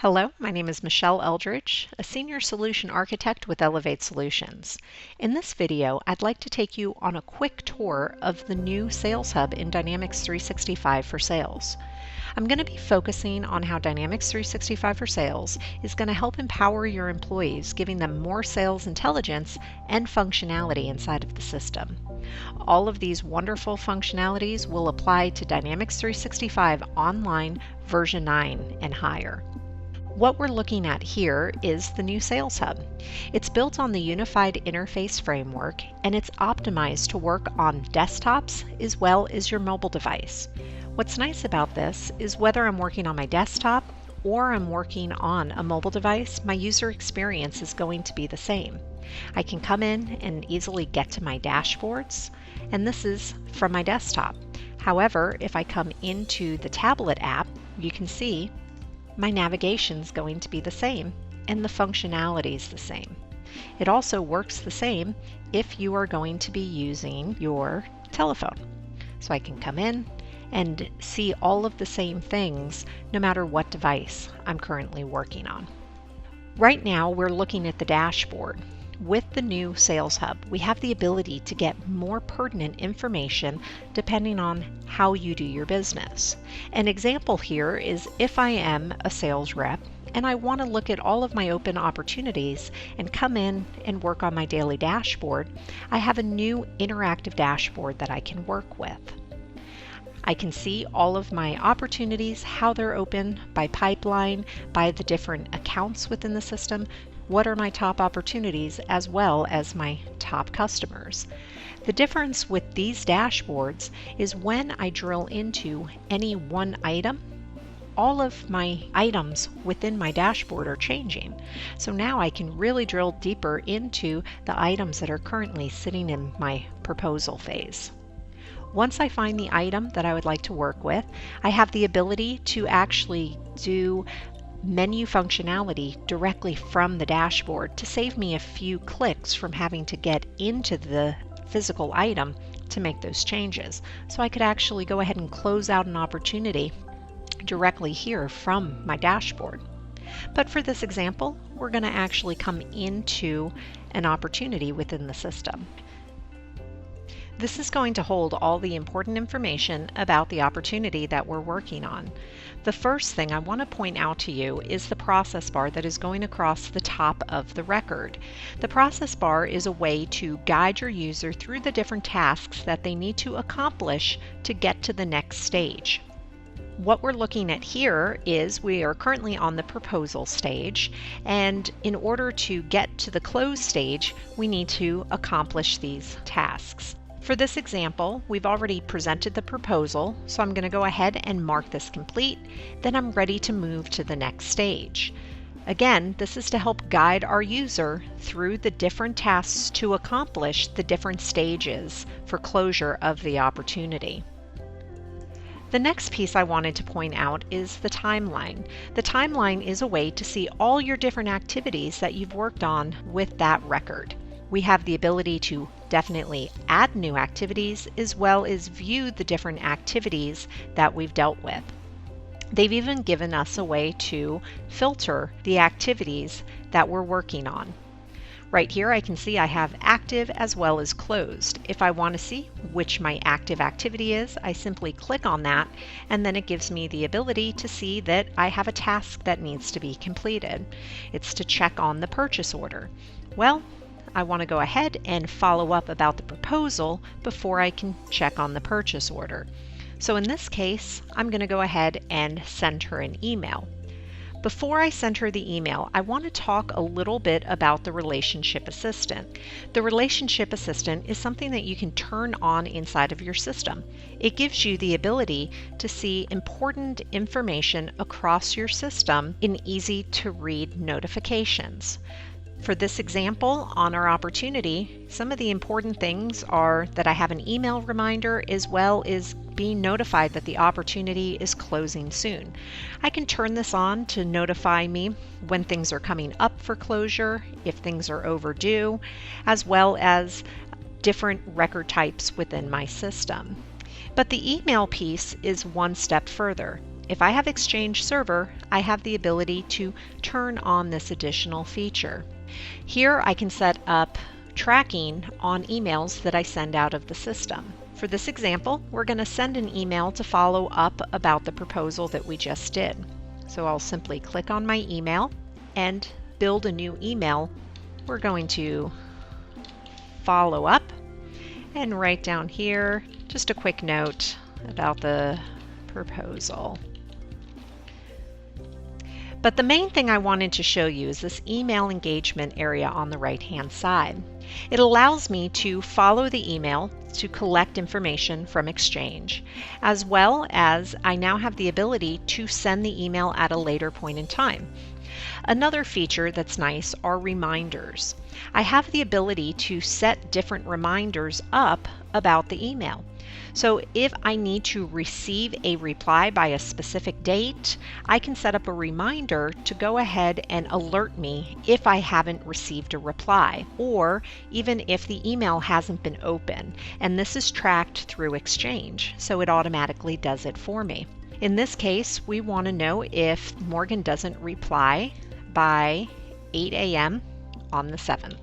Hello, my name is Michelle Eldridge, a Senior Solution Architect with Elevate Solutions. In this video, I'd like to take you on a quick tour of the new Sales Hub in Dynamics 365 for Sales. I'm going to be focusing on how Dynamics 365 for Sales is going to help empower your employees, giving them more sales intelligence and functionality inside of the system. All of these wonderful functionalities will apply to Dynamics 365 Online version 9 and higher. What we're looking at here is the new Sales Hub. It's built on the Unified Interface Framework, and it's optimized to work on desktops as well as your mobile device. What's nice about this is whether I'm working on my desktop or I'm working on a mobile device, my user experience is going to be the same. I can come in and easily get to my dashboards, and this is from my desktop. However, if I come into the tablet app, you can see my navigation is going to be the same and the functionality is the same. It also works the same if you are going to be using your telephone. So I can come in and see all of the same things no matter what device I'm currently working on. Right now we're looking at the dashboard. With the new Sales Hub, we have the ability to get more pertinent information depending on how you do your business. An example here is if I am a sales rep and I want to look at all of my open opportunities and come in and work on my daily dashboard, I have a new interactive dashboard that I can work with. I can see all of my opportunities, how they're open by pipeline, by the different accounts within the system. What are my top opportunities as well as my top customers? The difference with these dashboards is when I drill into any one item, all of my items within my dashboard are changing. So now I can really drill deeper into the items that are currently sitting in my proposal phase. Once I find the item that I would like to work with, I have the ability to actually do menu functionality directly from the dashboard to save me a few clicks from having to get into the physical item to make those changes. So I could actually go ahead and close out an opportunity directly here from my dashboard. But for this example, we're going to actually come into an opportunity within the system. This is going to hold all the important information about the opportunity that we're working on. The first thing I want to point out to you is the process bar that is going across the top of the record. The process bar is a way to guide your user through the different tasks that they need to accomplish to get to the next stage. What we're looking at here is we are currently on the proposal stage, and in order to get to the close stage, we need to accomplish these tasks. For this example, we've already presented the proposal, so I'm going to go ahead and mark this complete. Then I'm ready to move to the next stage. Again, this is to help guide our user through the different tasks to accomplish the different stages for closure of the opportunity. The next piece I wanted to point out is the timeline. The timeline is a way to see all your different activities that you've worked on with that record. We have the ability to definitely add new activities as well as view the different activities that we've dealt with. They've even given us a way to filter the activities that we're working on. Right here I can see I have active as well as closed. If I want to see which my active activity is, I simply click on that, and then it gives me the ability to see that I have a task that needs to be completed. It's to check on the purchase order. Well, I want to go ahead and follow up about the proposal before I can check on the purchase order. So in this case, I'm going to go ahead and send her an email. Before I send her the email, I want to talk a little bit about the Relationship Assistant. The Relationship Assistant is something that you can turn on inside of your system. It gives you the ability to see important information across your system in easy-to-read notifications. For this example, on our opportunity, some of the important things are that I have an email reminder as well as being notified that the opportunity is closing soon. I can turn this on to notify me when things are coming up for closure, if things are overdue, as well as different record types within my system. But the email piece is one step further. if I have Exchange Server, I have the ability to turn on this additional feature. Here I can set up tracking on emails that I send out of the system. For this example, we're going to send an email to follow up about the proposal that we just did. So I'll simply click on my email and build a new email. We're going to follow up and write down here just a quick note about the proposal. But the main thing I wanted to show you is this email engagement area on the right-hand side. It allows me to follow the email to collect information from Exchange, as well as I now have the ability to send the email at a later point in time. Another feature that's nice are reminders. I have the ability to set different reminders up about the email. So if I need to receive a reply by a specific date, I can set up a reminder to go ahead and alert me if I haven't received a reply, or even if the email hasn't been open. And this is tracked through Exchange, so it automatically does it for me. In this case, we want to know if Morgan doesn't reply by 8 a.m. on the 7th.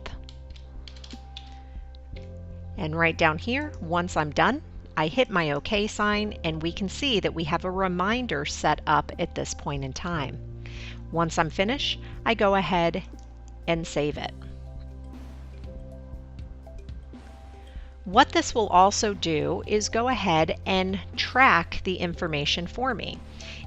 And right down here, once I'm done, I hit my OK sign, and we can see that we have a reminder set up at this point in time. Once I'm finished, I go ahead and save it. What this will also do is go ahead and track the information for me.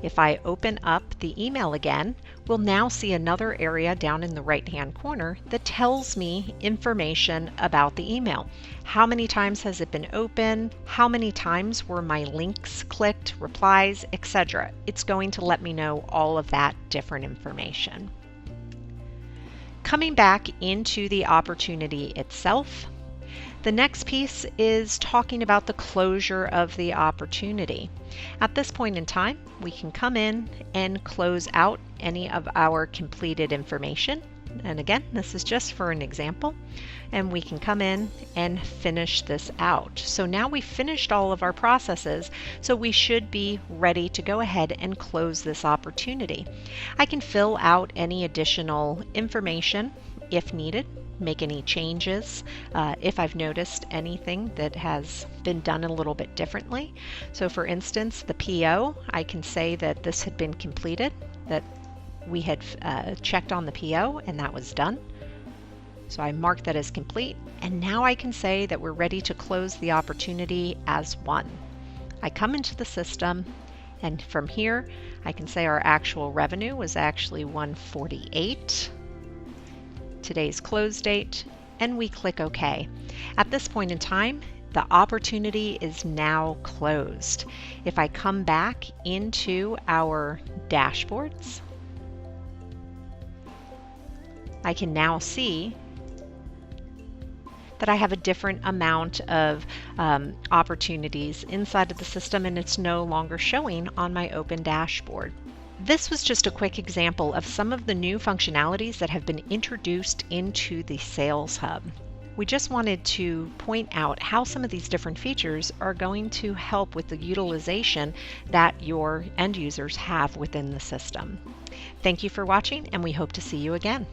If I open up the email again, we'll now see another area down in the right-hand corner that tells me information about the email. How many times has it been open? How many times were my links clicked, replies, etc. It's going to let me know all of that different information. Coming back into the opportunity itself, the next piece is talking about the closure of the opportunity. At this point in time, we can come in and close out any of our completed information. And again, this is just for an example. And we can come in and finish this out. So now we've finished all of our processes, so we should be ready to go ahead and close this opportunity. I can fill out any additional information if needed, make any changes if I've noticed anything that has been done a little bit differently. So for instance, the PO, I can say that this had been completed, that we had checked on the PO and that was done. So I mark that as complete, and now I can say that we're ready to close the opportunity as one. I come into the system, and from here I can say our actual revenue was actually 148. Today's close date, and we click OK. At this point in time, the opportunity is now closed. If I come back into our dashboards, I can now see that I have a different amount of opportunities inside of the system, and it's no longer showing on my open dashboard. This was just a quick example of some of the new functionalities that have been introduced into the Sales Hub. We just wanted to point out how some of these different features are going to help with the utilization that your end users have within the system. Thank you for watching, and we hope to see you again.